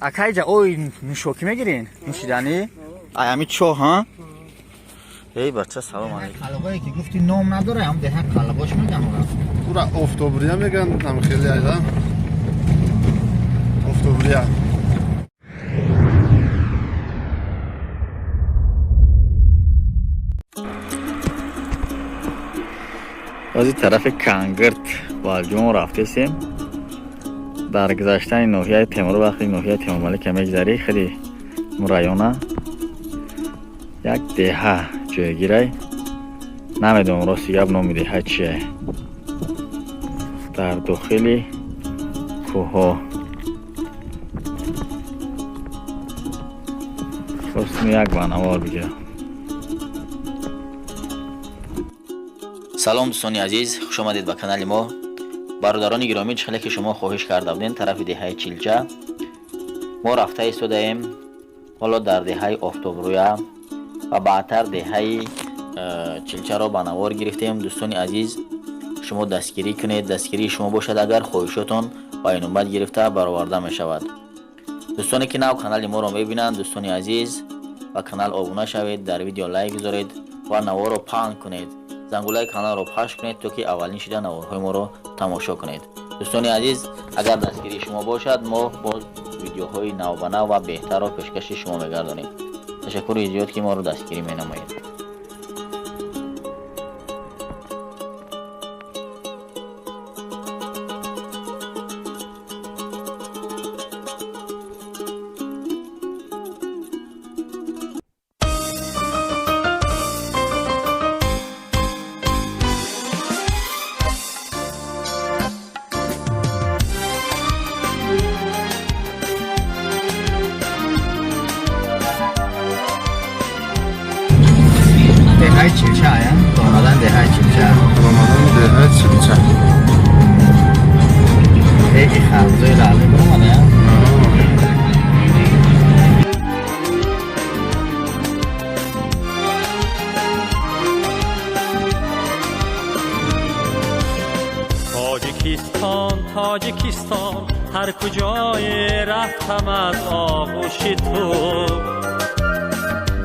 اکایجا اوی نوشوکی میگیرین نوشیدنی ای همین چو ها ای بچه سلام علیکم قلبایی که گفتی نام نداره هم ده قلباش میگم پورا افتوبریا میگن هم خیلی ایدا افتوبریا از این طرف کانگرت بالجون رفتیم در گذشتن ناحیه تیمور وقتی ناحیه تیمور ملک میگذری خیلی رایونا یک دهه جایگیره نمیدونم راستی گپ نام دهه چیه در داخل کوه خواستم یک بانوار بگیرم. سلام دوستان عزیز، خوش آمدید به کانال ما. برادران گرامی، چخلی که شما خواهش کرده بودین طرف دهه چیلچه ما رفته ایستادیم. حالا در دهه افتوبرویا و بعدتر دهه چیلچه را بانوار گرفتیم. دوستان عزیز شما دستگیری کنید، دستگیری شما باشد اگر خواهشاتون با نوبت گرفته برآورده می شود. دوستانی که نو کانال ما را میبینند دوستان عزیز و کانال آبونه شوید، در ویدیو لایک بذارید و نوار رو پهن کنید، زنگوله کانال رو پخش کنید تا که اولین شده نوارهای ما رو تماشا کنید. دوستان عزیز اگر دستگیری شما باشد ما با ویدیوهای نو به نو و بهتر و پیشکش شما میگردانیم. تشکر زیاد که ما رو دستگیری مینمایید. دهه چیلچه آیا؟ رمضان دهه چیلچه رمضان دهه چیلچه خیلی خرزوی لاله برمانه تاجیکستان هر کجای رفتم از آغوش تو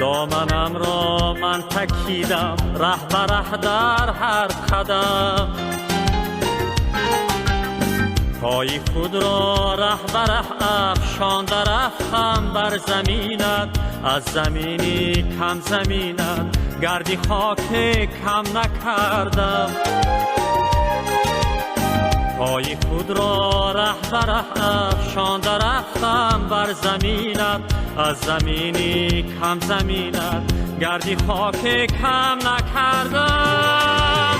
دامنم را من تکیدم ره به ره در هر قدم پای خود را ره به ره افشانده رفتم بر زمینت از زمینی کم زمینت گردی خاک کم نکردم پای خود را ره به ره افشانده رفتم بر زمینت از زمینی کم زمینت گردی خاک کم نکردم.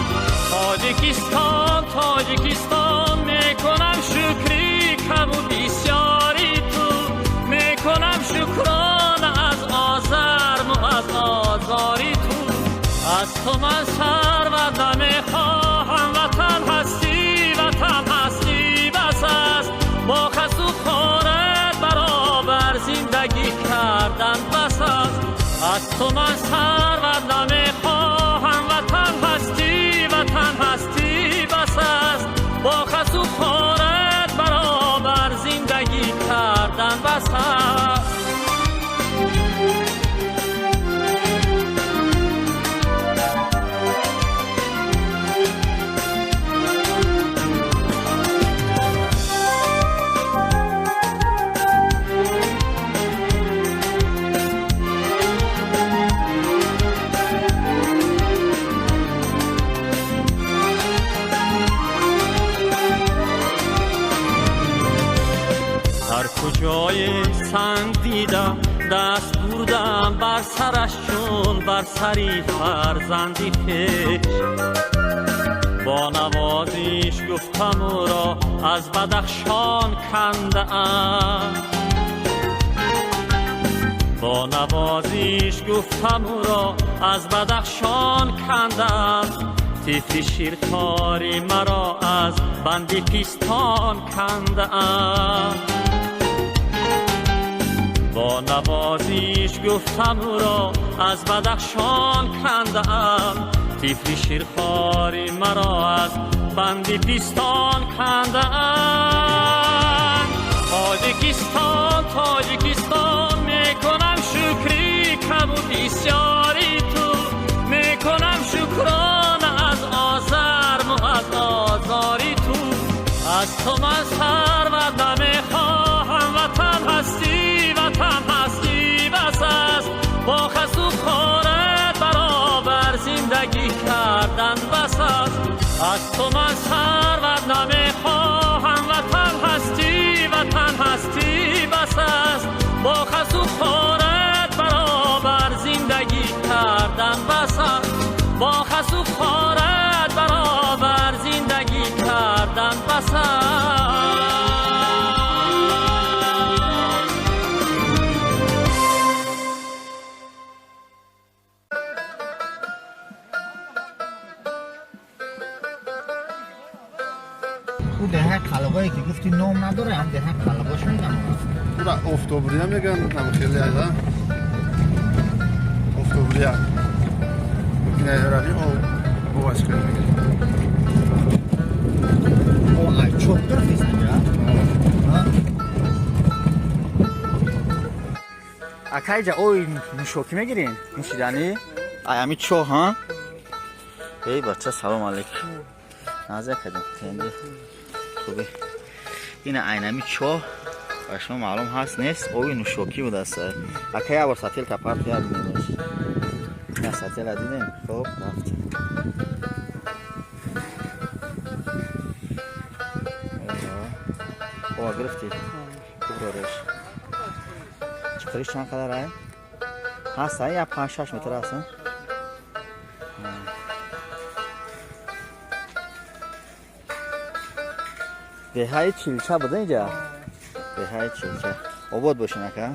تاجیکستان میکنم شکری کم و بسیاری تو میکنم شکران از آزرم و از آزاری تو از تو من سرورده میخواهم وطن هستی بس است با خست و خارت برابر زندگی کردن بس است از تو من سرورده میخواهم وطن هستی بس است با خست و خارت برابر زندگی کردن بس است. هر کجای سنگ دیدم دست بردم بر سرش چون بر سری فرزندی خویش با نوازش گفتم او را از بدخشان کنده ام با نوازش گفتم او را از بدخشان کنده ام طفل شیرکاری مرا از بند پیستان کنده ام با نوازش گفتم او را از بدخشان کنده ام طفل شیرخواری مرا از بند پیستان کنده ام. تاجیکستان بورا افتوبریا میگن هم خیلی ایلا افتوبریا این ایرانی او باشکر میگن او ay çok kırfızsın ya. Ha? Akayca oy nuşokime girin. Nuşidani. Ayami ço ha. ای بچه سلام علیکم نازه کدیم تنده خوبی این اینمی چو و شما معلوم هست نیست اوی نوشوکی بود است اکه یا بار ساتیل کپارت یا بینیمش یا ساتیل دیدیم خب رفتیم اوه گرفتی خوب دارش چکریش چند قدر هست؟ هست یا 5-6 متر هست دههای چیلچه بوده اینجا دههای چیلچه آباد باشین اکا